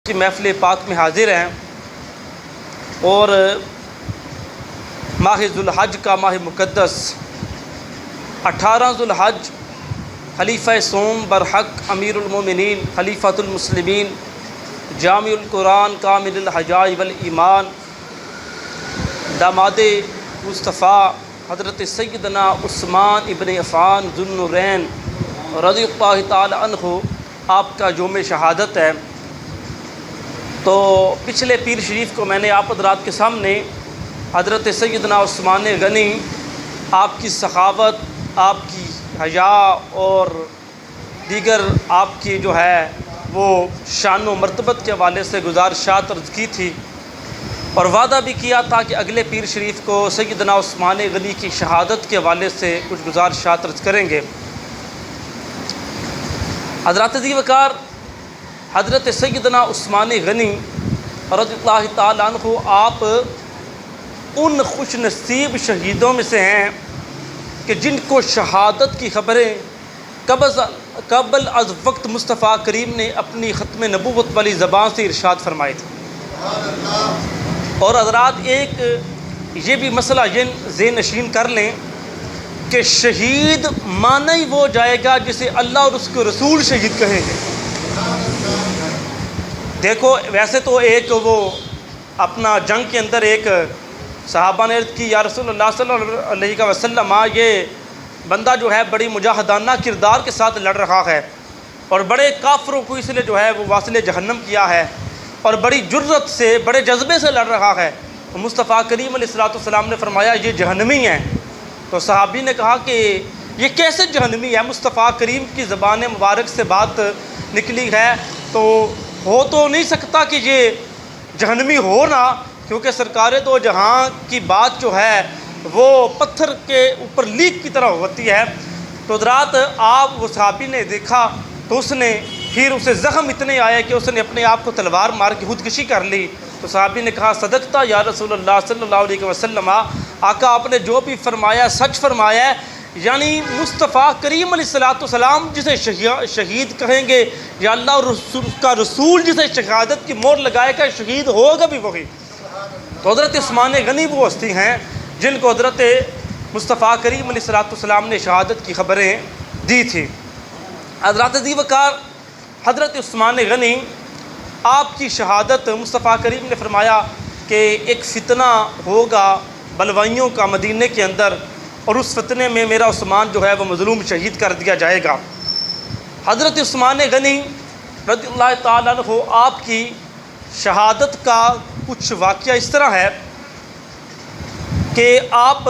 محفل پاک میں حاضر ہیں اور ماہ ذوالحج کا ماہ مقدس 18 ذوالحج خلیفہ سوم برحق امیر المومنین خلیفۃ المسلمین جامع القرآن کامل الحجاج والایمان داماد مصطفیٰ حضرت سیدنا عثمان ابن عفان ذو النورین رضی اللہ تعالی عنہ آپ کا یوم شہادت ہے۔ تو پچھلے پیر شریف کو میں نے آپ حضرات کے سامنے حضرت سیدنا عثمان غنی، آپ کی سخاوت، آپ کی حیا اور دیگر آپ کی جو ہے وہ شان و مرتبت کے حوالے سے گزارشات عرض کی تھی، اور وعدہ بھی کیا تھا کہ اگلے پیر شریف کو سیدنا عثمان غنی کی شہادت کے حوالے سے کچھ گزارشات عرض کریں گے۔ حضرات عزیز وقار، حضرت سیدنا عثمان غنی رضی اللہ تعالیٰ عنہ آپ ان خوش نصیب شہیدوں میں سے ہیں کہ جن کو شہادت کی خبریں قبل از وقت مصطفیٰ کریم نے اپنی ختم نبوت والی زبان سے ارشاد فرمائی تھی۔ اور حضرات ایک یہ بھی مسئلہ ذہن نشین کر لیں کہ شہید مانا ہی وہ جائے گا جسے اللہ اور اس کے رسول شہید کہیں گے۔ دیکھو ویسے تو ایک وہ اپنا جنگ کے اندر ایک صحابہ نے عرض کی، یا رسول اللہ صلی اللہ علیہ وسلم، یہ بندہ جو ہے بڑی مجاہدانہ کردار کے ساتھ لڑ رہا ہے اور بڑے کافروں کو اس لیے جو ہے وہ واصل جہنم کیا ہے اور بڑی جرت سے بڑے جذبے سے لڑ رہا ہے۔ مصطفیٰ کریم علیہ السلام نے فرمایا یہ جہنمی ہے۔ تو صحابی نے کہا کہ یہ کیسے جہنمی ہے؟ مصطفیٰ کریم کی زبان مبارک سے بات نکلی ہے تو ہو تو نہیں سکتا کہ یہ جہنمی ہو نا، کیونکہ سرکار دو جہاں کی بات جو ہے وہ پتھر کے اوپر لیک کی طرح ہوتی ہے۔ تو حضرات آپ وہ صحابی نے دیکھا تو اس نے پھر اسے زخم اتنے آئے کہ اس نے اپنے آپ کو تلوار مار کے خودکشی کر لی۔ تو صحابی نے کہا صدقتا یا رسول اللہ صلی اللہ علیہ وسلم، آقا آپ نے جو بھی فرمایا سچ فرمایا ہے، یعنی مصطفیٰ کریم علیہ السلام جسے شہید کہیں گے یا اللہ اور کا رسول جسے شہادت کی مہر لگائے گا شہید ہوگا بھی وہی۔ تو حضرت عثمان غنی وہ ہستی ہیں جن کو حضرت مصطفیٰ کریم علیہ السلام نے شہادت کی خبریں دی تھی۔ حضرات عزیز وقار، حضرت عثمان غنی آپ کی شہادت مصطفیٰ کریم نے فرمایا کہ ایک فتنہ ہوگا بلوائیوں کا مدینے کے اندر، اور اس فتنے میں میرا عثمان جو ہے وہ مظلوم شہید کر دیا جائے گا۔ حضرت عثمان غنی رضی اللہ تعالیٰ عنہ آپ کی شہادت کا کچھ واقعہ اس طرح ہے کہ آپ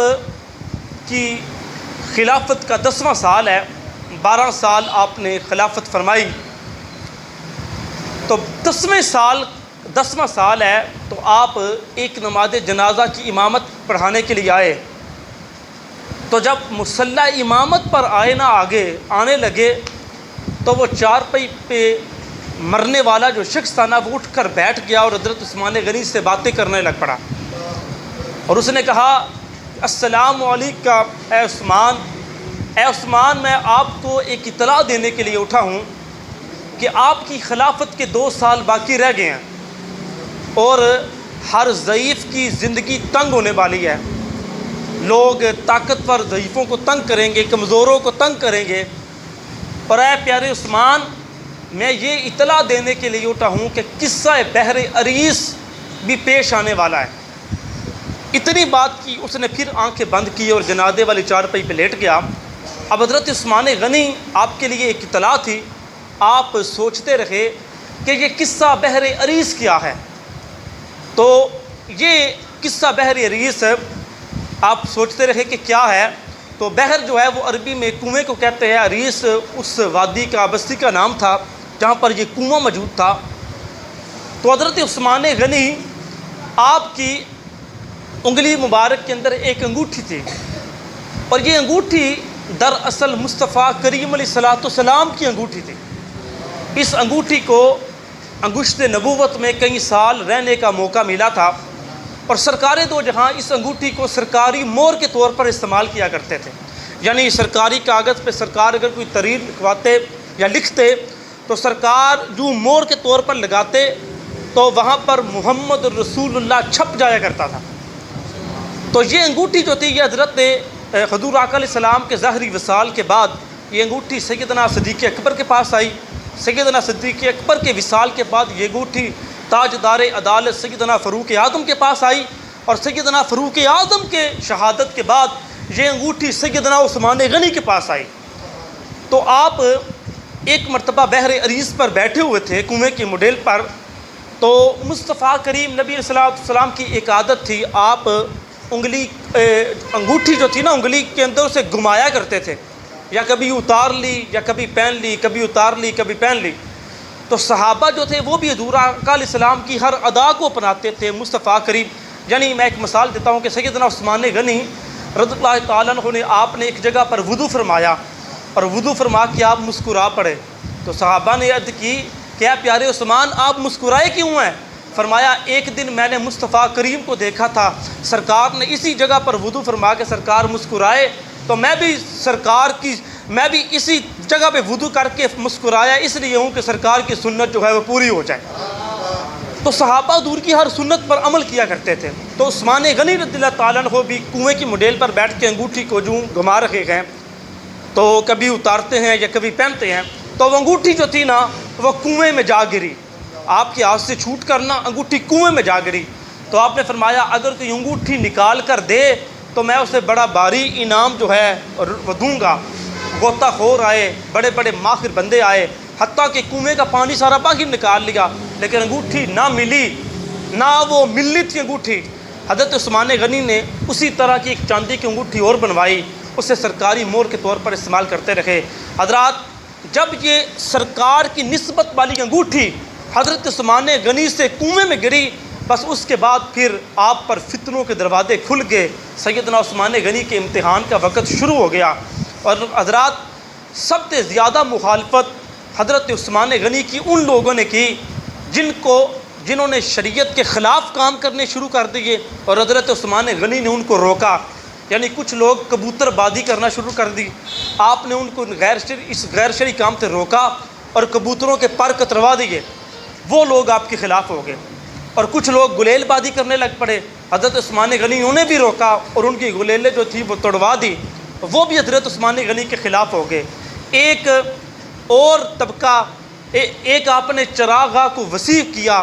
کی خلافت کا 10واں سال ہے، 12 سال آپ نے خلافت فرمائی۔ تو 10واں سال ہے تو آپ ایک نماز جنازہ کی امامت پڑھانے کے لیے آئے۔ تو جب مصلی امامت پر آنے لگے تو وہ چارپائی پہ مرنے والا جو شخص تھا نا وہ اٹھ کر بیٹھ گیا اور حضرت عثمان غنی سے باتیں کرنے لگ پڑا، اور اس نے کہا السلام علیکم اے عثمان، میں آپ کو ایک اطلاع دینے کے لیے اٹھا ہوں کہ آپ کی خلافت کے 2 سال باقی رہ گئے ہیں اور ہر ضعیف کی زندگی تنگ ہونے والی ہے۔ لوگ طاقتور ضعیفوں کو تنگ کریں گے، کمزوروں کو تنگ کریں گے، اور اے پیارے عثمان، میں یہ اطلاع دینے کے لیے اٹھا ہوں کہ قصہ بحر عریس بھی پیش آنے والا ہے۔ اتنی بات کی اس نے پھر آنکھیں بند کی اور جنازے والی چارپائی پہ لیٹ گیا۔ اب حضرت عثمان غنی آپ کے لیے ایک اطلاع تھی، آپ سوچتے رہے کہ یہ قصہ بحر عریس کیا ہے۔ تو یہ قصہ بحر عریس آپ سوچتے رہے کہ کیا ہے۔ تو بحر جو ہے وہ عربی میں کنویں کو کہتے ہیں، عریس اس وادی کا بستی کا نام تھا جہاں پر یہ کنواں موجود تھا۔ تو حضرت عثمان غنی آپ کی انگلی مبارک کے اندر ایک انگوٹھی تھی، اور یہ انگوٹھی دراصل مصطفیٰ کریم علیہ السلام کی انگوٹھی تھی۔ اس انگوٹھی کو انگشت نبوت میں کئی سال رہنے کا موقع ملا تھا، اور سرکار دو جہاں اس انگوٹھی کو سرکاری مہر کے طور پر استعمال کیا کرتے تھے، یعنی سرکاری کاغذ پہ سرکار اگر کوئی تحریر لکھواتے یا لکھتے تو سرکار جو مہر کے طور پر لگاتے تو وہاں پر محمد رسول اللہ چھپ جایا کرتا تھا۔ تو یہ انگوٹھی جو تھی یہ حضرت حضور آقا علیہ السلام کے ظاہری وصال کے بعد یہ انگوٹھی سیدنا صدیق اکبر کے پاس آئی۔ سیدنا صدیق اکبر کے وصال کے بعد یہ انگوٹھی تاجدار عدالت سیدنا فاروق اعظم کے پاس آئی، اور سیدنا فاروق اعظم کے شہادت کے بعد یہ انگوٹھی سیدنا عثمان غنی کے پاس آئی۔ تو آپ ایک مرتبہ بحر عریض پر بیٹھے ہوئے تھے کنویں کے مڈیل پر، تو مصطفیٰ کریم نبی علیہ السلام کی ایک عادت تھی، آپ انگوٹھی جو تھی نا انگلی کے اندر اسے گھمایا کرتے تھے، یا کبھی اتار لی یا کبھی پہن لی، کبھی اتار لی کبھی پہن لی۔ تو صحابہ جو تھے وہ بھی حضور آقا علیہ السلام کی ہر ادا کو اپناتے تھے مصطفیٰ کریم۔ یعنی میں ایک مثال دیتا ہوں کہ سیدنا عثمان غنی رضی اللہ تعالیٰ عنہ نے آپ نے ایک جگہ پر وضو فرمایا، اور وضو فرما کے آپ مسکرا پڑے، تو صحابہ نے عرض کی کہ اے پیارے عثمان آپ مسکرائے کیوں ہیں؟ فرمایا ایک دن میں نے مصطفیٰ کریم کو دیکھا تھا، سرکار نے اسی جگہ پر وضو فرما کے سرکار مسکرائے، تو میں بھی اسی جگہ پہ وضو کر کے مسکرایا، اس لیے ہوں کہ سرکار کی سنت جو ہے وہ پوری ہو جائے۔ تو صحابہ حضور کی ہر سنت پر عمل کیا کرتے تھے۔ تو عثمان غنی رضی اللہ تعالیٰ عنہ بھی کنویں کی مڈیل پر بیٹھ کے انگوٹھی کو جو گھما رکھے ہیں، تو کبھی اتارتے ہیں یا کبھی پہنتے ہیں، تو وہ انگوٹھی جو تھی نا وہ کنویں میں جا گری، آپ کے ہاتھ سے چھوٹ کرنا انگوٹھی کنویں میں جا گری۔ تو آپ نے فرمایا اگر کوئی انگوٹھی نکال کر دے تو میں اسے بڑا بھاری انعام جو ہے وہ دوں گا۔ غوطہ خور آئے، بڑے بڑے ماہر بندے آئے، حتیٰ کہ کنویں کا پانی سارا باہر نکال لیا، لیکن انگوٹھی نہ ملی، نہ وہ ملنی تھی انگوٹھی۔ حضرت عثمان غنی نے اسی طرح کی ایک چاندی کی انگوٹھی اور بنوائی، اسے سرکاری مہر کے طور پر استعمال کرتے رہے۔ حضرات جب یہ سرکار کی نسبت والی انگوٹھی حضرت عثمان غنی سے کنویں میں گری، بس اس کے بعد پھر آپ پر فتنوں کے دروازے کھل گئے، سیدنا عثمان غنی کے امتحان کا وقت شروع ہو گیا۔ اور حضرات سب سے زیادہ مخالفت حضرت عثمان غنی کی ان لوگوں نے کی جنہوں نے شریعت کے خلاف کام کرنے شروع کر دیے، اور حضرت عثمان غنی نے ان کو روکا۔ یعنی کچھ لوگ کبوتر بازی کرنا شروع کر دی، آپ نے ان کو اس غیر شرعی کام سے روکا اور کبوتروں کے پر کتروا دیے، وہ لوگ آپ کے خلاف ہو گئے۔ اور کچھ لوگ گلیل بازی کرنے لگ پڑے، حضرت عثمان غنی انہیں بھی روکا اور ان کی گلیلیں جو تھی وہ توڑوا دی، وہ بھی حضرت عثمان غنی کے خلاف ہو گئے۔ ایک اور طبقہ، ایک آپ نے چراغاہ کو وسیع کیا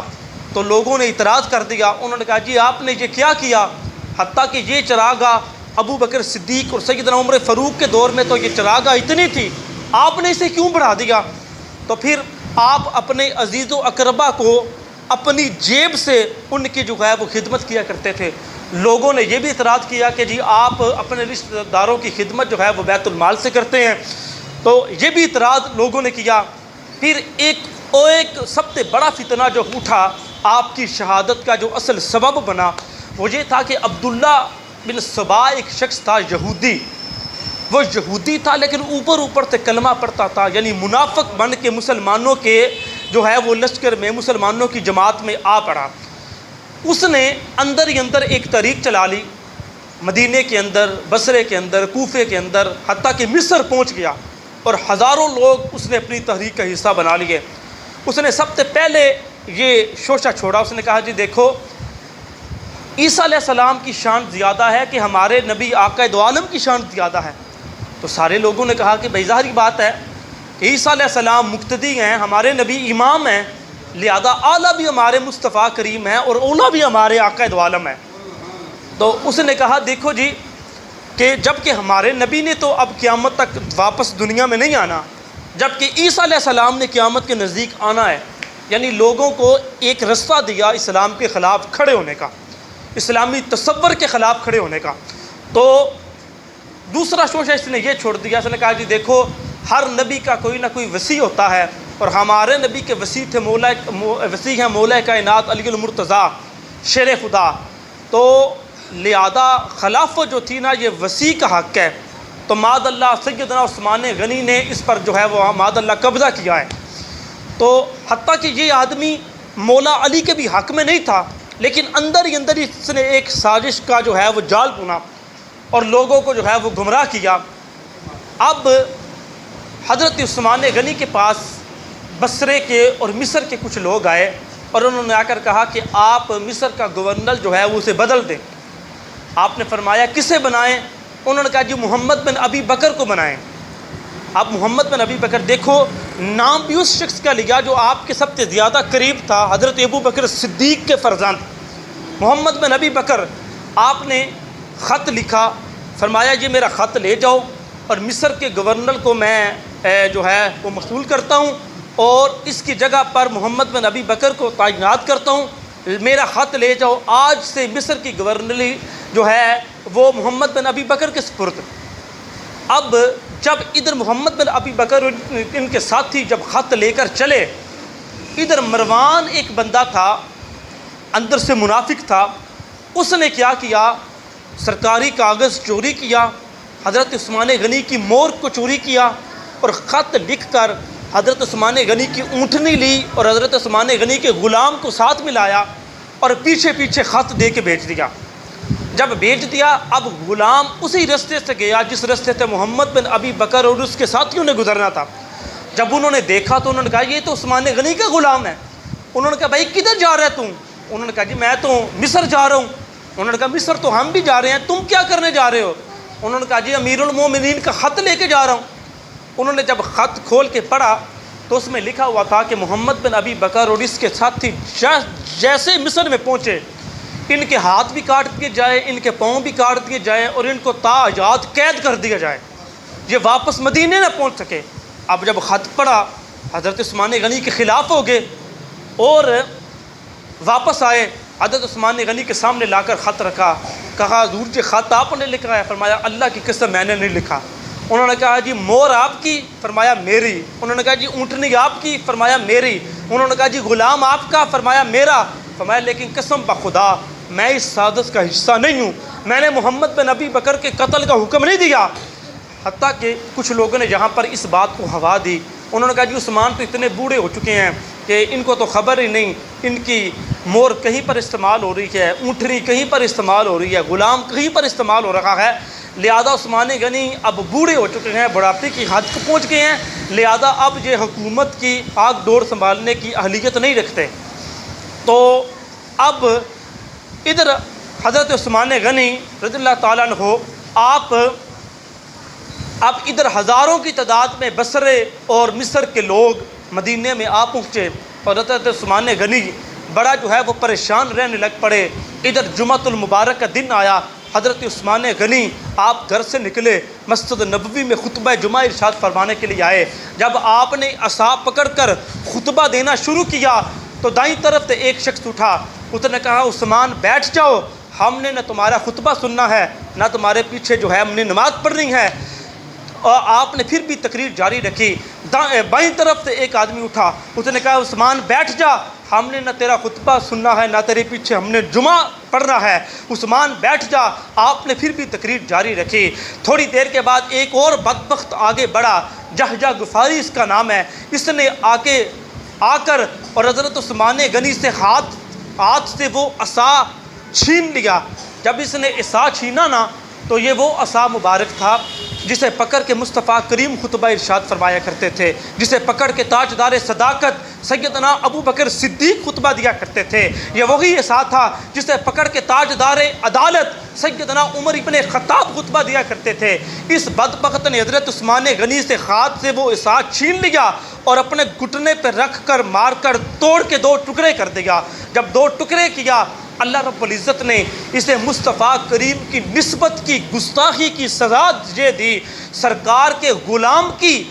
تو لوگوں نے اعتراض کر دیا، انہوں نے کہا جی آپ نے یہ کیا کیا؟ حتیٰ کہ یہ چراغاہ ابو بکر صدیق اور سیدنا عمر فاروق کے دور میں تو یہ چراغاہ اتنی تھی، آپ نے اسے کیوں بڑھا دیا؟ تو پھر آپ اپنے عزیز و اقربا کو اپنی جیب سے ان کی جو ہے وہ خدمت کیا کرتے تھے۔ لوگوں نے یہ بھی اعتراض کیا کہ جی آپ اپنے رشتہ داروں کی خدمت جو ہے وہ بیت المال سے کرتے ہیں، تو یہ بھی اعتراض لوگوں نے کیا۔ پھر ایک سب سے بڑا فتنہ جو اٹھا، آپ کی شہادت کا جو اصل سبب بنا وہ یہ تھا کہ عبداللہ بن سبا ایک شخص تھا یہودی، وہ یہودی تھا لیکن اوپر سے کلمہ پڑھتا تھا، یعنی منافق بن کے مسلمانوں کے جو ہے وہ لشکر میں، مسلمانوں کی جماعت میں آ پڑا۔ اس نے اندر ہی اندر ایک تحریک چلا لی، مدینے کے اندر، بصرے کے اندر، کوفے کے اندر، حتیٰ کہ مصر پہنچ گیا، اور ہزاروں لوگ اس نے اپنی تحریک کا حصہ بنا لیے۔ اس نے سب سے پہلے یہ شوشہ چھوڑا، اس نے کہا جی دیکھو عیسیٰ علیہ السلام کی شان زیادہ ہے کہ ہمارے نبی آقا دو عالم کی شان زیادہ ہے؟ تو سارے لوگوں نے کہا کہ بھائی ظاہری بات ہے کہ عیسیٰ علیہ السلام مقتدی ہیں، ہمارے نبی امام ہیں، لہذا اعلیٰ بھی ہمارے مصطفیٰ کریم ہیں اور اولیٰ بھی ہمارے آقا دو عالم ہیں۔ تو اس نے کہا دیکھو جی کہ جب کہ ہمارے نبی نے تو اب قیامت تک واپس دنیا میں نہیں آنا، جب کہ عیسیٰ علیہ السلام نے قیامت کے نزدیک آنا ہے، یعنی لوگوں کو ایک رستہ دیا اسلام کے خلاف کھڑے ہونے کا، اسلامی تصور کے خلاف کھڑے ہونے کا۔ تو دوسرا شوشہ اس نے یہ چھوڑ دیا، اس نے کہا جی دیکھو ہر نبی کا کوئی نہ کوئی وسیع ہوتا ہے، اور ہمارے نبی کے وسیع ہیں مولا کائنات علی المرتضیٰ شیر خدا، تو لہذا خلافت جو تھی نا یہ وسیع کا حق ہے۔ تو معاذ اللہ سیدنا عثمان غنی نے اس پر جو ہے وہ معاذ اللہ قبضہ کیا ہے۔ تو حتیٰ کہ یہ آدمی مولا علی کے بھی حق میں نہیں تھا، لیکن اندر ہی اندر اس نے ایک سازش کا جو ہے وہ جال بنا اور لوگوں کو جو ہے وہ گمراہ کیا۔ اب حضرت عثمان غنی کے پاس بصرے کے اور مصر کے کچھ لوگ آئے، اور انہوں نے آ کر کہا کہ آپ مصر کا گورنر جو ہے وہ اسے بدل دیں۔ آپ نے فرمایا کسے بنائیں؟ انہوں نے کہا جی محمد بن ابی بکر کو بنائیں۔ آپ محمد بن ابی بکر، دیکھو نام بھی اس شخص کا لیا جو آپ کے سب سے زیادہ قریب تھا، حضرت ابو بکر صدیق کے فرزند محمد بن ابی بکر۔ آپ نے خط لکھا، فرمایا جی میرا خط لے جاؤ اور مصر کے گورنر کو میں جو ہے وہ مقبول کرتا ہوں اور اس کی جگہ پر محمد بن ابی بکر کو تعینات کرتا ہوں، میرا خط لے جاؤ، آج سے مصر کی گورنری جو ہے وہ محمد بن ابی بکر کے سپرد۔ اب جب ادھر محمد بن ابی بکر ان کے ساتھی جب خط لے کر چلے، ادھر مروان ایک بندہ تھا، اندر سے منافق تھا، اس نے کیا کیا، سرکاری کاغذ چوری کیا، حضرت عثمان غنی کی مور کو چوری کیا اور خط لکھ کر حضرت عثمان غنی کی اونٹنی لی اور حضرت عثمان غنی کے غلام کو ساتھ ملایا اور پیچھے پیچھے خط دے کے بھیج دیا۔ جب بھیج دیا، اب غلام اسی رستے سے گیا جس رستے سے محمد بن ابی بکر اور اس کے ساتھیوں نے گزرنا تھا۔ جب انہوں نے دیکھا تو انہوں نے کہا یہ تو عثمان غنی کا غلام ہے۔ انہوں نے کہا بھائی کدھر جا رہا ہے تم؟ انہوں نے کہا جی میں تو مصر جا رہا ہوں۔ انہوں نے کہا مصر تو ہم بھی جا رہے ہیں، تم کیا کرنے جا رہے ہو؟ انہوں نے کہا جی امیر المومنین کا خط لے کے جا رہا ہوں۔ انہوں نے جب خط کھول کے پڑھا تو اس میں لکھا ہوا تھا کہ محمد بن ابی بکر اور اس کے ساتھی جیسے مصر میں پہنچے، ان کے ہاتھ بھی کاٹ دیے جائے، ان کے پاؤں بھی کاٹ دیے جائیں اور ان کو تا حیات قید کر دیا جائے، یہ واپس مدینے نہ پہنچ سکے۔ اب جب خط پڑھا حضرت عثمان غنی کے خلاف ہو گئے اور واپس آئے، حضرت عثمان غنی کے سامنے لا کر خط رکھا، کہا حضور جی خط آپ نے لکھا ہے؟ فرمایا اللہ کی قسم میں نے نہیں لکھا۔ انہوں نے کہا جی مور آپ کی؟ فرمایا میری۔ انہوں نے کہا جی اونٹنی آپ کی؟ فرمایا میری۔ انہوں نے کہا جی غلام آپ کا؟ فرمایا میرا۔ فرمایا لیکن قسم بخدا میں اس سازش کا حصہ نہیں ہوں، میں نے محمد بن ابی بکر کے قتل کا حکم نہیں دیا۔ حتیٰ کہ کچھ لوگوں نے یہاں پر اس بات کو ہوا دی، انہوں نے کہا جی عثمان تو اتنے بوڑھے ہو چکے ہیں کہ ان کو تو خبر ہی نہیں، ان کی مور کہیں پر استعمال ہو رہی ہے، اونٹنی کہیں پر استعمال ہو رہی ہے، غلام کہیں پر استعمال ہو رہا ہے، لہذا عثمان غنی اب بوڑھے ہو چکے ہیں، بڑھاپے کی حد کو پہنچ گئے ہیں، لہذا اب یہ حکومت کی آگ ڈور سنبھالنے کی اہلیت نہیں رکھتے۔ تو اب ادھر حضرت عثمان غنی رضی اللہ تعالیٰ عنہ آپ اب ادھر ہزاروں کی تعداد میں بصرے اور مصر کے لوگ مدینے میں آ پہنچے اور حضرت عثمان غنی بڑا جو ہے وہ پریشان رہنے لگ پڑے۔ ادھر جمعۃ المبارک کا دن آیا، حضرت عثمان غنی آپ گھر سے نکلے، مسجد نبوی میں خطبہ جمعہ ارشاد فرمانے کے لیے آئے۔ جب آپ نے عصا پکڑ کر خطبہ دینا شروع کیا تو دائیں طرف سے ایک شخص اٹھا، اس نے کہا عثمان بیٹھ جاؤ، ہم نے نہ تمہارا خطبہ سننا ہے نہ تمہارے پیچھے جو ہے ہم نے نماز پڑھنی ہے۔ اور آپ نے پھر بھی تقریر جاری رکھی۔ بائیں طرف سے ایک آدمی اٹھا، اس نے کہا عثمان بیٹھ جا، ہم نے نہ تیرا خطبہ سننا ہے نہ تیرے پیچھے ہم نے جمعہ پڑھنا ہے، عثمان بیٹھ جا۔ آپ نے پھر بھی تقریر جاری رکھی۔ تھوڑی دیر کے بعد ایک اور بدبخت آگے بڑھا، جہجہ غفاری اس کا نام ہے، اس نے آ کر اور حضرت عثمان غنی سے ہاتھ سے وہ عصا چھین لیا۔ جب اس نے عصا چھینا نا تو یہ وہ عصا مبارک تھا جسے پکڑ کے مصطفیٰ کریم خطبہ ارشاد فرمایا کرتے تھے، جسے پکڑ کے تاجدار صداقت سیدنا ابو بکر صدیق خطبہ دیا کرتے تھے۔ یہ وہی عصا تھا جسے پکڑ کے تاجدار عدالت سیدنا عمر ابن خطاب خطبہ دیا کرتے تھے۔ اس بدبخت نے حضرت عثمان غنی سے ہاتھ سے وہ عصا چھین لیا اور اپنے گھٹنے پہ رکھ کر مار کر توڑ کے 2 ٹکڑے کر دیا۔ جب 2 ٹکڑے کیا، اللہ رب العزت نے اسے مصطفیٰ کریم کی نسبت کی گستاخی کی سزا یہ دی، سرکار کے غلام کی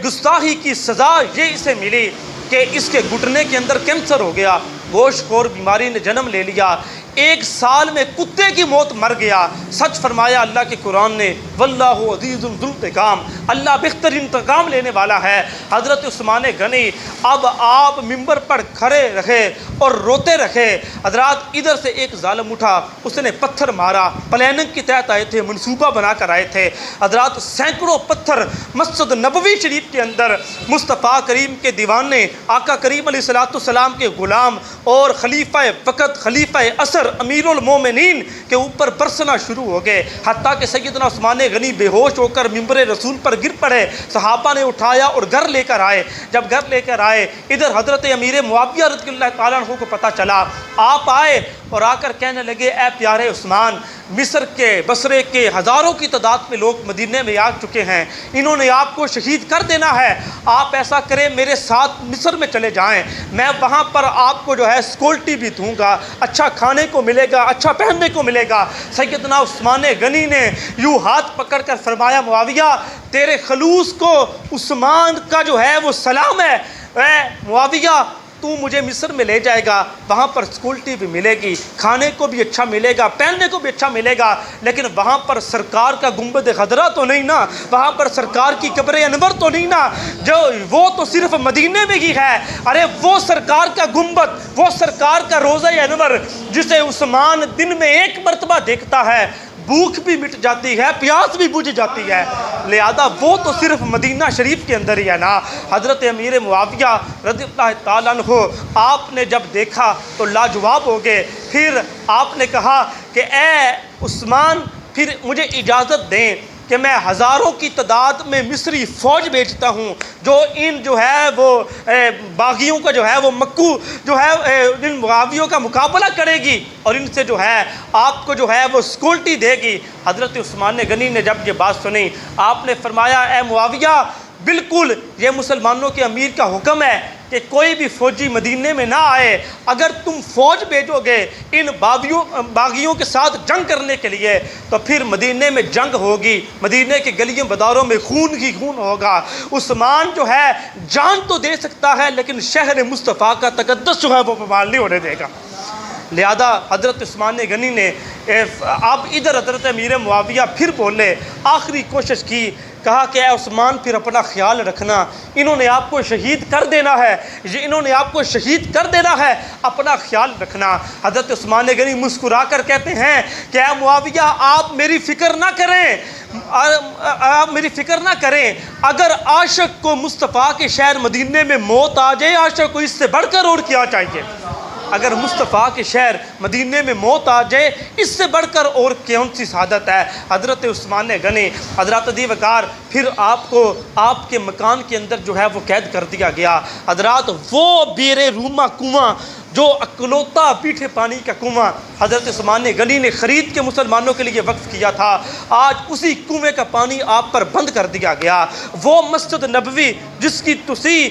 گستاخی کی سزا یہ اسے ملی کہ اس کے گھٹنے کے اندر کینسر ہو گیا، گوشت خور بیماری نے جنم لے لیا، 1 سال میں کتے کی موت مر گیا۔ سچ فرمایا اللہ کے قرآن نے، واللہ عزیز ذو انتقام، اللہ بہتر انتقام لینے والا ہے۔ حضرت عثمان غنی اب آپ ممبر پر کھڑے رہے اور روتے رہے۔ حضرات ادھر سے ایک ظالم اٹھا، اس نے پتھر مارا، پلاننگ کے تحت آئے تھے، منصوبہ بنا کر آئے تھے۔ حضرات سینکڑوں پتھر مسجد نبوی شریف کے اندر مصطفیٰ کریم کے دیوانے، آقا کریم علیہ الصلوۃ والسلام کے غلام اور خلیفہ وقت خلیفہ عصر پتھر امیر المومنین کے اوپر برسنا شروع ہو گئے، حتیٰ کہ سیدنا عثمان غنی بے ہوش ہو کر ممبر رسول پر گر پڑے۔ صحابہ نے اٹھایا اور گھر لے کر آئے۔ جب گھر لے کر آئے، ادھر حضرت امیر معاویہ رضی اللہ تعالیٰ عنہ کو پتہ چلا۔ آپ آئے اور آ کر کہنے لگے، اے پیارے عثمان، مصر کے بصرے کے ہزاروں کی تعداد میں لوگ مدینے میں آ چکے ہیں، انہوں نے آپ کو شہید کر دینا ہے، آپ ایسا کریں میرے ساتھ مصر میں چلے جائیں، میں وہاں پر آپ کو جو ہے سیکورٹی بھی دوں گا، اچھا کھانے کو ملے گا، اچھا پہننے کو ملے گا۔ سیدنا عثمان غنی نے یوں ہاتھ پکڑ کر فرمایا، معاویہ تیرے خلوص کو عثمان کا جو ہے وہ سلام ہے، اے معاویہ تو مجھے مصر میں لے جائے گا، وہاں پر سیکورٹی بھی ملے گی، کھانے کو بھی اچھا ملے گا، پہننے کو بھی اچھا ملے گا، لیکن وہاں پر سرکار کا گنبد خضرا تو نہیں نا، وہاں پر سرکار کی قبر انور تو نہیں نا، جو وہ تو صرف مدینے میں ہی ہے۔ ارے وہ سرکار کا گنبد، وہ سرکار کا روضہ انور جسے عثمان دن میں ایک مرتبہ دیکھتا ہے، بھوک بھی مٹ جاتی ہے، پیاس بھی بجھ جاتی ہے، لہذا وہ تو صرف مدینہ شریف کے اندر ہی ہے نا۔ حضرت امیر معاویہ رضی اللہ تعالیٰ عنہ آپ نے جب دیکھا تو لاجواب ہو گئے۔ پھر آپ نے کہا کہ اے عثمان، پھر مجھے اجازت دیں کہ میں ہزاروں کی تعداد میں مصری فوج بھیجتا ہوں، جو ان جو ہے وہ باغیوں کا جو ہے وہ مکو جو ہے ان معاویوں کا مقابلہ کرے گی اور ان سے جو ہے آپ کو جو ہے وہ سیکورٹی دے گی۔ حضرت عثمان غنی نے جب یہ بات سنی، آپ نے فرمایا، اے معاویہ بالکل یہ مسلمانوں کے امیر کا حکم ہے کہ کوئی بھی فوجی مدینے میں نہ آئے، اگر تم فوج بھیجو گے ان باغیوں کے ساتھ جنگ کرنے کے لیے تو پھر مدینے میں جنگ ہوگی، مدینے کے گلیوں بازاروں میں خون ہی خون ہوگا۔ عثمان جو ہے جان تو دے سکتا ہے لیکن شہر مصطفیٰ کا تقدس جو ہے وہ پامال نہیں ہونے دے گا۔ لہذا حضرت عثمان غنی نے اب ادھر حضرت امیر معاویہ پھر بولے، آخری کوشش کی، کہا کہ اے عثمان پھر اپنا خیال رکھنا، انہوں نے آپ کو شہید کر دینا ہے، انہوں نے آپ کو شہید کر دینا ہے، اپنا خیال رکھنا۔ حضرت عثمان غنی مسکرا کر کہتے ہیں کہ اے معاویہ آپ میری فکر نہ کریں، آپ میری فکر نہ کریں، اگر عاشق کو مصطفیٰ کے شہر مدینے میں موت آ جائے، عاشق کو اس سے بڑھ کر اور کیا چاہیے؟ اگر مصطفیٰ کے شہر مدینے میں موت آ جائے اس سے بڑھ کر اور کون سی سعادت ہے؟ حضرت عثمان غنی حضرات دی وقار پھر آپ کو آپ کے مکان کے اندر جو ہے وہ قید کر دیا گیا۔ حضرات وہ بیر روما کنواں جو اکلوتا میٹھے پانی کا کنواں حضرت عثمان غنی نے خرید کے مسلمانوں کے لیے وقف کیا تھا، آج اسی کنویں کا پانی آپ پر بند کر دیا گیا۔ وہ مسجد نبوی جس کی توسیع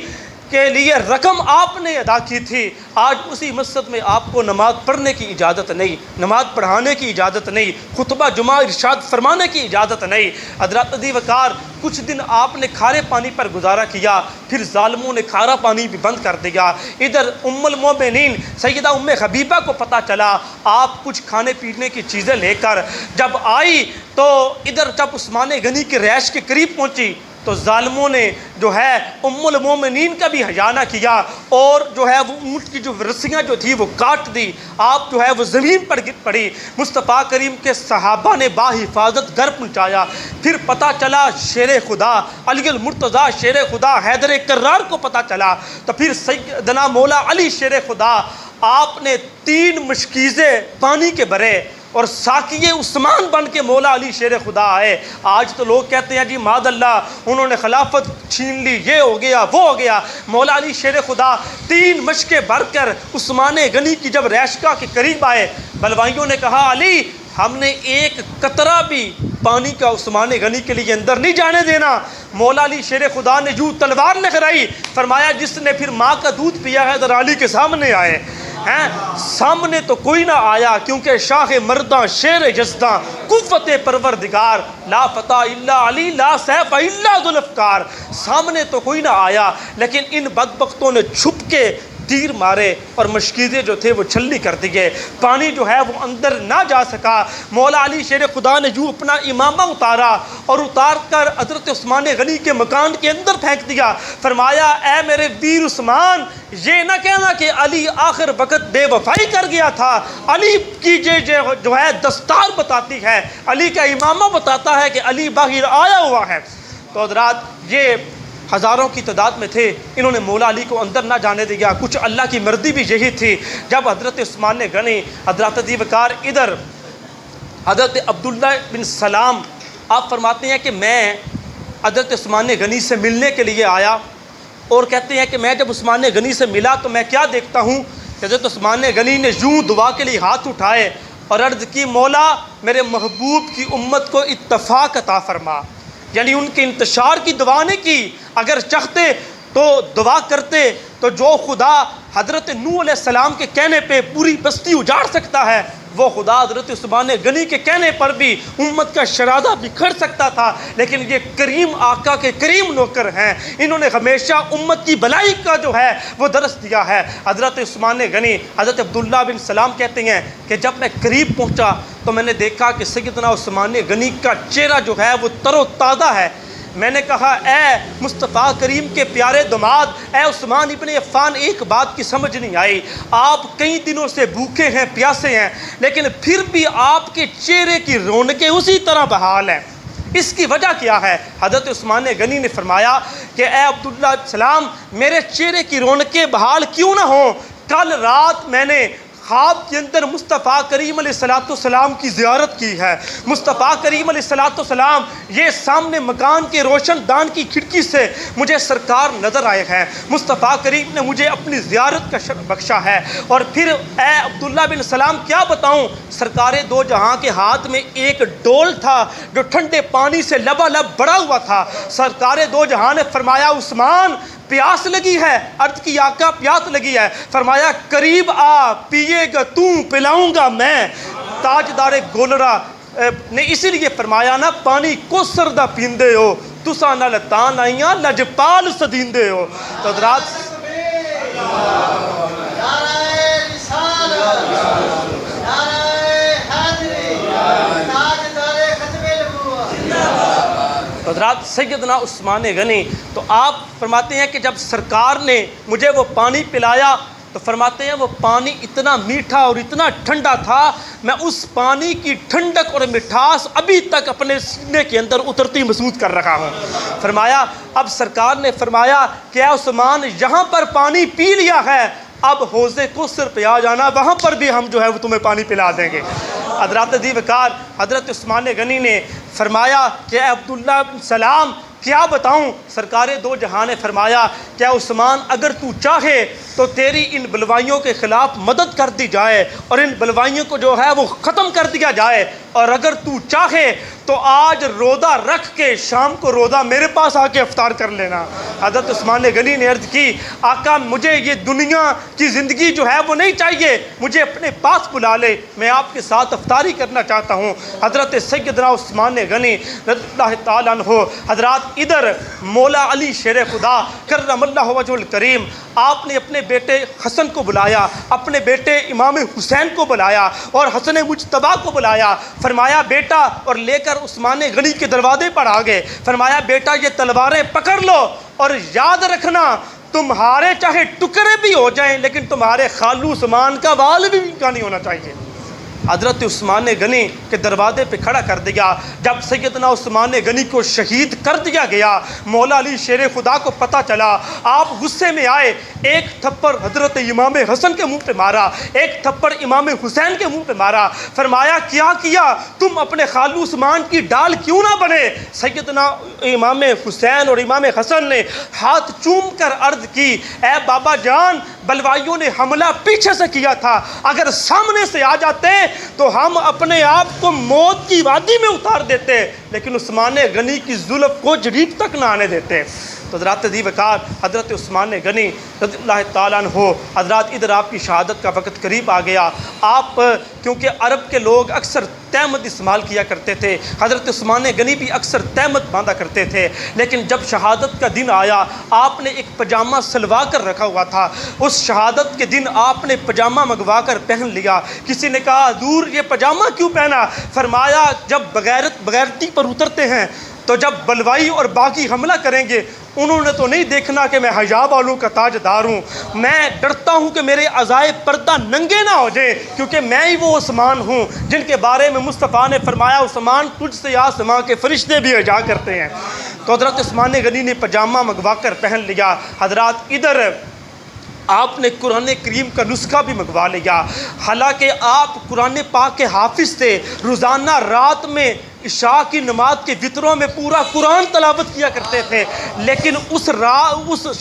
کے لیے رقم آپ نے ادا کی تھی، آج اسی مسجد میں آپ کو نماز پڑھنے کی اجازت نہیں، نماز پڑھانے کی اجازت نہیں، خطبہ جمعہ ارشاد فرمانے کی اجازت نہیں۔ حضرات دی وقار کچھ دن آپ نے کھارے پانی پر گزارا کیا، پھر ظالموں نے کھارا پانی بھی بند کر دیا۔ ادھر ام المومنین سیدہ ام حبیبہ کو پتہ چلا، آپ کچھ کھانے پینے کی چیزیں لے کر جب آئی تو ادھر جب عثمان غنی کی رہائش کے قریب پہنچی تو ظالموں نے جو ہے ام المومنین کا بھی حیا نہ کیا اور جو ہے وہ اونٹ کی جو رسیاں جو تھی وہ کاٹ دی، آپ جو ہے وہ زمین پر گر پڑی۔ مصطفیٰ کریم کے صحابہ نے باحفاظت گھر پہنچایا، پھر پتہ چلا شیر خدا علی المرتضیٰ شیر خدا حیدر کرار کو پتہ چلا تو پھر سیدنا مولا علی شیر خدا آپ نے 3 مشکیزیں پانی کے بھرے اور ساقی عثمان بن کے مولا علی شیر خدا آئے۔ آج تو لوگ کہتے ہیں جی معاذ اللہ انہوں نے خلافت چھین لی، یہ ہو گیا وہ ہو گیا۔ مولا علی شیر خدا 3 مشکیں بھر کر عثمان غنی کی جب رہائشگاہ کے قریب آئے، بلوائیوں نے کہا علی ہم نے ایک قطرہ بھی پانی کا عثمان غنی کے لیے اندر نہیں جانے دینا۔ مولا علی شیر خدا نے یوں تلوار لہرائی، فرمایا جس نے پھر ماں کا دودھ پیا ہے ذرا علی کے سامنے آئے ہیں۔ سامنے تو کوئی نہ آیا کیونکہ شاہ مرداں شیر یزداں قوت پروردگار، لا فتح الا علی لا سیف الا ذوالفقار، سامنے تو کوئی نہ آیا لیکن ان بدبختوں نے چھپ کے تیر مارے اور مشکیزیں جو تھے وہ چھلی کر دیے، پانی جو ہے وہ اندر نہ جا سکا۔ مولا علی شیر خدا نے جو اپنا امامہ اتارا اور اتار کر حضرت عثمان غنی کے مکان کے اندر پھینک دیا، فرمایا اے میرے ویر عثمان یہ نہ کہنا کہ علی آخر وقت بے وفائی کر گیا تھا، علی کی جو ہے دستار بتاتی ہے، علی کا امامہ بتاتا ہے کہ علی باہر آیا ہوا ہے۔ تو حضرات یہ ہزاروں کی تعداد میں تھے، انہوں نے مولا علی کو اندر نہ جانے دیا۔ کچھ اللہ کی مرضی بھی یہی تھی۔ جب حضرت عثمان غنی، حضرت عزیز وقار ادھر حضرت عبداللہ بن سلام، آپ فرماتے ہیں کہ میں حضرت عثمان غنی سے ملنے کے لیے آیا، اور کہتے ہیں کہ میں جب عثمان غنی سے ملا تو میں کیا دیکھتا ہوں کہ حضرت عثمان غنی نے یوں دعا کے لیے ہاتھ اٹھائے اور عرض کی، مولا میرے محبوب کی امت کو اتفاق عطا فرما۔ یعنی ان کے انتشار کی دعا نہیں کی، اگر چاہتے تو دعا کرتے تو جو خدا حضرت نوح علیہ السلام کے کہنے پہ پوری بستی اجاڑ سکتا ہے، وہ خدا حضرت عثمان غنی کے کہنے پر بھی امت کا شرادہ بکھر سکتا تھا۔ لیکن یہ کریم آقا کے کریم نوکر ہیں، انہوں نے ہمیشہ امت کی بھلائی کا جو ہے وہ درس دیا ہے۔ حضرت عثمان غنی، حضرت عبداللہ بن سلام کہتے ہیں کہ جب میں قریب پہنچا تو میں نے دیکھا کہ سیدنا عثمان غنی کا چہرہ جو ہے وہ تر و تازہ ہے۔ میں نے کہا، اے مصطفیٰ کریم کے پیارے داماد، اے عثمان ابن عفان، ایک بات کی سمجھ نہیں آئی، آپ کئی دنوں سے بھوکے ہیں، پیاسے ہیں، لیکن پھر بھی آپ کے چہرے کی رونقیں اسی طرح بحال ہیں، اس کی وجہ کیا ہے؟ حضرت عثمان غنی نے فرمایا کہ اے عبداللہ سلام، میرے چہرے کی رونقیں بحال کیوں نہ ہوں؟ کل رات میں نے خواب کے اندر مصطفیٰ کریم علیہ السلام کی زیارت کی ہے۔ مصطفیٰ کریم علیہ السلام یہ سامنے مکان کے روشن دان کی کھڑکی سے مجھے سرکار نظر آئے ہیں۔ مصطفیٰ کریم نے مجھے اپنی زیارت کا شرف بخشا ہے۔ اور پھر اے عبداللہ بن سلام کیا بتاؤں، سرکار دو جہاں کے ہاتھ میں ایک ڈول تھا جو ٹھنڈے پانی سے لبالب بڑا ہوا تھا۔ سرکار دو جہاں نے فرمایا، عثمان پیاس لگی ہے؟ عرض کی آقا پیاس لگی ہے۔ فرمایا، قریب آ، پیے گا تو، پلاؤں گا میں۔ تاجدار گولڑا نے اسی لیے فرمایا نا، پانی کو سردہ پیندے ہو تسا نہ لتان آئیاں لجپال سدیندے ہو۔ تو حضرات حضرات سیدنا عثمان غنی، تو آپ فرماتے ہیں کہ جب سرکار نے مجھے وہ پانی پلایا تو فرماتے ہیں وہ پانی اتنا میٹھا اور اتنا ٹھنڈا تھا، میں اس پانی کی ٹھنڈک اور مٹھاس ابھی تک اپنے سینے کے اندر اترتی محسوس کر رہا ہوں۔ فرمایا، اب سرکار نے فرمایا کہ اے عثمان، یہاں پر پانی پی لیا ہے، اب حوض کوثر پہ آ جانا، وہاں پر بھی ہم جو ہے وہ تمہیں پانی پلا دیں گے۔ حضرات عزیز وقار حضرت عثمان غنی نے فرمایا کہ اے عبداللہ بن سلام، کیا بتاؤں؟ سرکار دو جہاں نے فرمایا کہ اے عثمان، اگر تو چاہے تو تیری ان بلوائیوں کے خلاف مدد کر دی جائے اور ان بلوائیوں کو جو ہے وہ ختم کر دیا جائے، اور اگر تو چاہے تو آج روزہ رکھ کے شام کو روزہ میرے پاس آ کے افطار کر لینا۔ حضرت عثمان غنی نے عرض کی، آقا مجھے یہ دنیا کی زندگی جو ہے وہ نہیں چاہیے، مجھے اپنے پاس بلا لے، میں آپ کے ساتھ افطاری کرنا چاہتا ہوں۔ حضرت سیدنا عثمان غنی رضی اللہ تعالیٰ عنہ، حضرات ادھر مولا علی شیر خدا کرم اللہ وجہ الکریم، آپ نے اپنے بیٹے حسن کو بلایا، اپنے بیٹے امام حسین کو بلایا اور حسن مجتبیٰ کو بلایا۔ فرمایا، بیٹا، اور لے کر عثمان غنی کے دروازے پر آ گئے۔ فرمایا، بیٹا یہ تلواریں پکڑ لو اور یاد رکھنا، تمہارے چاہے ٹکڑے بھی ہو جائیں لیکن تمہارے خالو عثمان کا وال بھی کا نہیں ہونا چاہیے۔ حضرت عثمان غنی کے دروازے پہ کھڑا کر دیا۔ جب سیدنا عثمان غنی کو شہید کر دیا گیا، مولا علی شیر خدا کو پتہ چلا، آپ غصے میں آئے، ایک تھپڑ حضرت امام حسن کے منہ پہ مارا، ایک تھپڑ امام حسین کے منہ پہ مارا۔ فرمایا، کیا کیا تم؟ اپنے خالو عثمان کی ڈال کیوں نہ بنے؟ سیدنا امام حسین اور امام حسن نے ہاتھ چوم کر عرض کی، اے بابا جان، بلوائیوں نے حملہ پیچھے سے کیا تھا، اگر سامنے سے آ جاتے تو ہم اپنے آپ کو موت کی وادی میں اتار دیتے، لیکن عثمان غنی کی زلف کو جریب تک نہ آنے دیتے۔ تو حضرات عزیز وقار حضرت عثمان غنی رضی اللہ تعالیٰ عنہ، حضرات ادھر آپ کی شہادت کا وقت قریب آ گیا۔ آپ کیونکہ عرب کے لوگ اکثر تہمت استعمال کیا کرتے تھے، حضرت عثمان غنی بھی اکثر تہمت باندھا کرتے تھے، لیکن جب شہادت کا دن آیا، آپ نے ایک پجامہ سلوا کر رکھا ہوا تھا، اس شہادت کے دن آپ نے پجامہ منگوا کر پہن لیا۔ کسی نے کہا، حضور یہ پجامہ کیوں پہنا؟ فرمایا، جب بغیرتی پر اترتے ہیں تو جب بلوائی اور باغی حملہ کریں گے، انہوں نے تو نہیں دیکھنا کہ میں حجاب والوں کا تاجدار ہوں، میں ڈرتا ہوں کہ میرے اعضائے پردہ ننگے نہ ہو جائیں، کیونکہ میں ہی وہ عثمان ہوں جن کے بارے میں مصطفیٰ نے فرمایا، عثمان تجھ سے آسماں کے فرشتے بھی حیا کرتے ہیں۔ تو حضرت عثمان غنی نے پاجامہ منگوا کر پہن لیا۔ حضرات ادھر آپ نے قرآن کریم کا نسخہ بھی منگوا لیا، حالانکہ آپ قرآن پاک کے حافظ تھے، روزانہ رات میں عشاء کی نماز کے وطروں میں پورا قرآن تلاوت کیا کرتے تھے، لیکن اس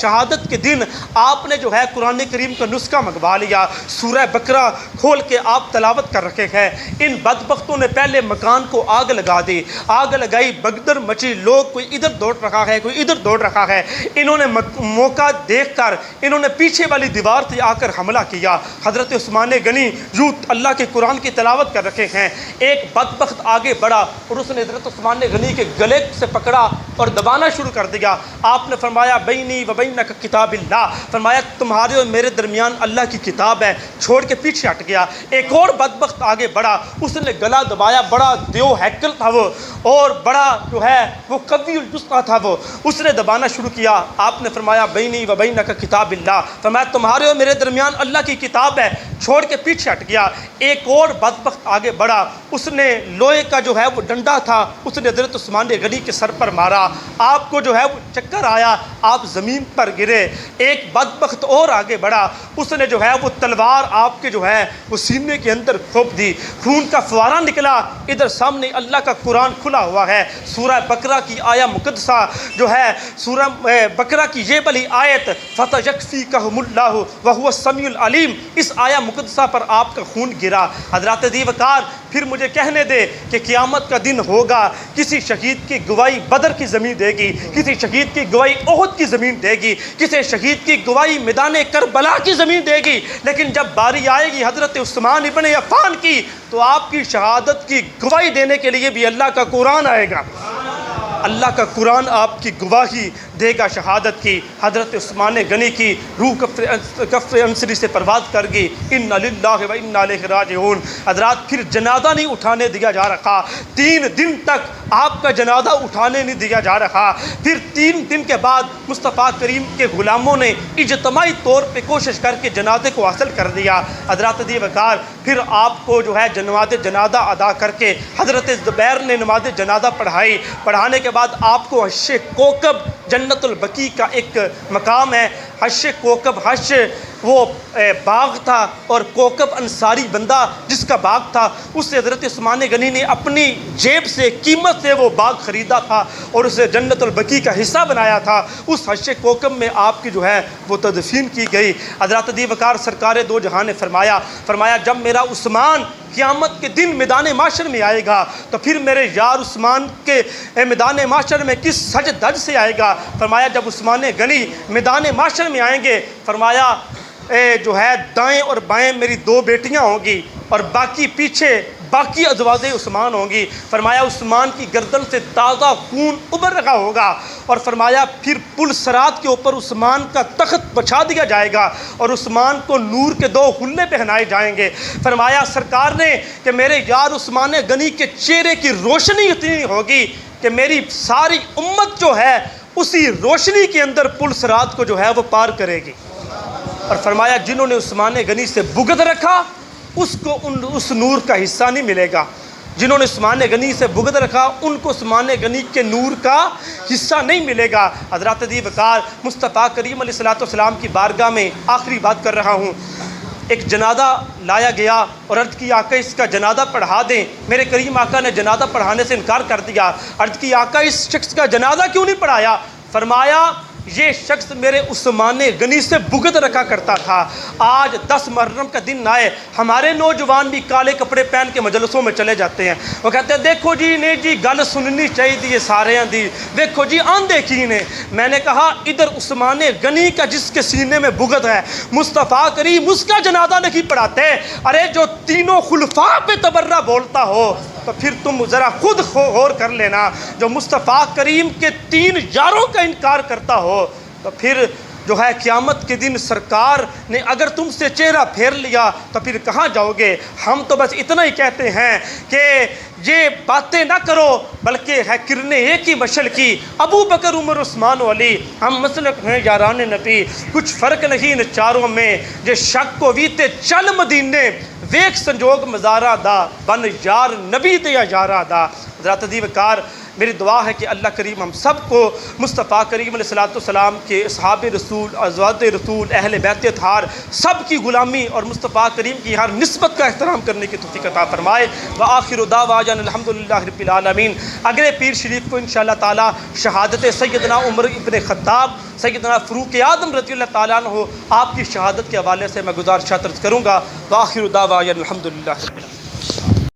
شہادت کے دن آپ نے جو ہے قرآن کریم کا نسخہ منگوا لیا، سورہ بقرہ کھول کے آپ تلاوت کر رکھے ہیں۔ ان بدبختوں نے پہلے مکان کو آگ لگا دی، آگ لگائی، بگدڑ مچی، لوگ کوئی ادھر دوڑ رہا ہے، کوئی ادھر دوڑ رہا ہے۔ انہوں نے موقع دیکھ کر انہوں نے پیچھے والی دیوار سے آ کر حملہ کیا۔ حضرت عثمان غنی جو اللہ کے قرآن کی تلاوت کر رکھے ہیں، ایک بدبخت آگے بڑھا اور اس نے حضرت عثمان غنی کے گلے سے پکڑا اور دبانا شروع کر دیا۔ آپ نے فرمایا بینی و بینک کتاب اللہ، فرمایا تمہارے اور میرے درمیان اللہ کی کتاب ہے، چھوڑ کے پیچھے ہٹ گیا۔ ایک اور بدبخت آگے بڑھا، اس نے گلا دبایا، بڑا دیو ہیکل تھا وہ، اور بڑا جو ہے وہ قوی الجثہ تھا وہ، اس نے دبانا شروع کیا۔ آپ نے فرمایا بینی و بینک کتاب اللہ، فرمایا تمہارے اور میرے درمیان اللہ کی کتاب ہے، چھوڑ کے پیچھے ہٹ گیا۔ ایک اور بدبخت آگے بڑھا، اس نے لوہے کا جو ہے وہ ڈنڈا تھا، اس نے حضرت عثمان غنی کے سر پر مارا، آپ کو جو ہے وہ چکر آیا، آپ زمین پر گرے۔ ایک بدبخت اور آگے بڑھا، اس نے جو ہے وہ تلوار آپ کے جو ہے وہ سینے کے اندر پھونک دی، خون کا فوارہ نکلا۔ ادھر سامنے اللہ کا قرآن کھلا ہوا ہے، سورہ بقرہ کی آیہ مقدسہ جو ہے، سورہ بقرہ کی یہ والی آیت فَسَيَكْفِيكَهُمُ اللَّهُ وَهُوَ السَّمِيعُ الْعَلِيمُ، اس آیہ مقدسہ پر آپ کا خون گرا۔ حضرات دی وقار، پھر مجھے کہنے دے کہ قیامت کا دن ہوگا، کسی شہید کی گواہی بدر کی زمین دے گی، کسی شہید کی گواہی احد کی زمین دے گی، کسی شہید کی گواہی میدان کربلا کی زمین دے گی، لیکن جب باری آئے گی حضرت عثمان ابن عفان کی، تو آپ کی شہادت کی گواہی دینے کے لیے بھی اللہ کا قرآن آئے گا، اللہ کا قرآن آپ کی گواہی دے گا شہادت کی۔ حضرت عثمان غنی کی روح کف انصری سے پرواز کر گئی، انا للہ و انا الیہ راجعون۔ حضرات پھر جنازہ نہیں اٹھانے دیا جا رہا، 3 دن تک آپ کا جنازہ اٹھانے نہیں دیا جا رہا۔ پھر 3 دن کے بعد مصطفیٰ کریم کے غلاموں نے اجتماعی طور پہ کوشش کر کے جنازے کو حاصل کر دیا۔ حضرات دی وقار، پھر آپ کو جو ہے نماز جنازہ ادا کر کے حضرت زبیر نے نماز جنازہ پڑھائی، پڑھانے کے بعد آپ کو حش کوکب جنت البقیع کا ایک مقام ہے، حش کوکب، حش وہ باغ تھا، اور کوکب انصاری بندہ جس کا باغ تھا، اس سے حضرت عثمان غنی نے اپنی جیب سے قیمت سے وہ باغ خریدا تھا اور اسے جنت البقیع کا حصہ بنایا تھا۔ اس حش کوکب میں آپ کی جو ہے وہ تدفین کی گئی۔ حضرات دی وقار، سرکار دو جہاں نے فرمایا جب میرا عثمان قیامت کے دن میدان معاشر میں آئے گا تو پھر میرے یار عثمان کے میدان معاشر میں کس سج دج سے آئے گا؟ فرمایا جب عثمان غنی میدان معاشر میں آئیں گے، فرمایا جو ہے دائیں اور بائیں میری 2 بیٹیاں ہوں گی اور باقی پیچھے باقی ازواج عثمان ہوں گی۔ فرمایا عثمان کی گردن سے تازہ خون ابل رہا ہوگا، اور فرمایا پھر پل صراط کے اوپر عثمان کا تخت بچھا دیا جائے گا اور عثمان کو نور کے 2 حلے پہنائے جائیں گے۔ فرمایا سرکار نے کہ میرے یار عثمان غنی کے چہرے کی روشنی اتنی ہوگی کہ میری ساری امت جو ہے اسی روشنی کے اندر پل صراط کو جو ہے وہ پار کرے گی۔ اور فرمایا جنہوں نے عثمان غنی سے بغض رکھا اس کو اس نور کا حصہ نہیں ملے گا، جنہوں نے عثمان غنی سے بغض رکھا ان کو عثمان غنی کے نور کا حصہ نہیں ملے گا۔ حضرات دی وقار، مصطفیٰ کریم علیہ الصلوۃ والسلام کی بارگاہ میں آخری بات کر رہا ہوں، ایک جنازہ لایا گیا اور عرض کی آقا اس کا جنازہ پڑھا دیں۔ میرے کریم آقا نے جنازہ پڑھانے سے انکار کر دیا۔ عرض کی آقا اس شخص کا جنازہ کیوں نہیں پڑھایا؟ فرمایا یہ شخص میرے عثمان غنی سے بغض رکھا کرتا تھا۔ آج 10 محرم کا دن آئے، ہمارے نوجوان بھی کالے کپڑے پہن کے مجلسوں میں چلے جاتے ہیں، وہ کہتے ہیں دیکھو جی نہیں جی گل سننی چاہیے سارے دی، دیکھو جی آندے کی نے۔ میں نے کہا ادھر عثمان غنی کا جس کے سینے میں بغض ہے، مصطفیٰ کریم اس کا جنازہ نہیں پڑھاتے۔ ارے جو تینوں خلفاء پہ تبرہ بولتا ہو تو پھر تم ذرا خود غور کر لینا، جو مصطفیٰ کریم کے 3 یاروں کا انکار کرتا ہو تو پھر جو ہے قیامت کے دن سرکار نے اگر تم سے چہرہ پھیر لیا تو پھر کہاں جاؤ گے؟ ہم تو بس اتنا ہی کہتے ہیں کہ یہ باتیں نہ کرو بلکہ ہے کرنے ایک ہی مشعل کی، ابو بکر عمر عثمان و علی ہم مسلک ہیں یاران نبی، کچھ فرق نہیں ان چاروں میں، جے شک کو ویتے چل مدینے ویک سنجوگ مزارہ دا بن یار نبی دیا یارہ دا۔ حضرات عزیز وقار، میری دعا ہے کہ اللہ کریم ہم سب کو مصطفیٰ کریم علیہ السلام کے اصحاب رسول، ازواج رسول، اہل بیت اطہار سب کی غلامی اور مصطفیٰ کریم کی ہر نسبت کا احترام کرنے کی توفیق عطا فرمائے۔ وآخر دعوانا الحمدللہ رب العالمین۔ اگلے پیر شریف کو انشاءاللہ تعالی شہادت سیدنا عمر ابن خطاب، سیدنا فاروق اعظم رضی اللہ تعالیٰ عنہ آپ کی شہادت کے حوالے سے میں گزارشات عرض کروں گا۔ وآخر دعوانا الحمدللہ رب العالمین۔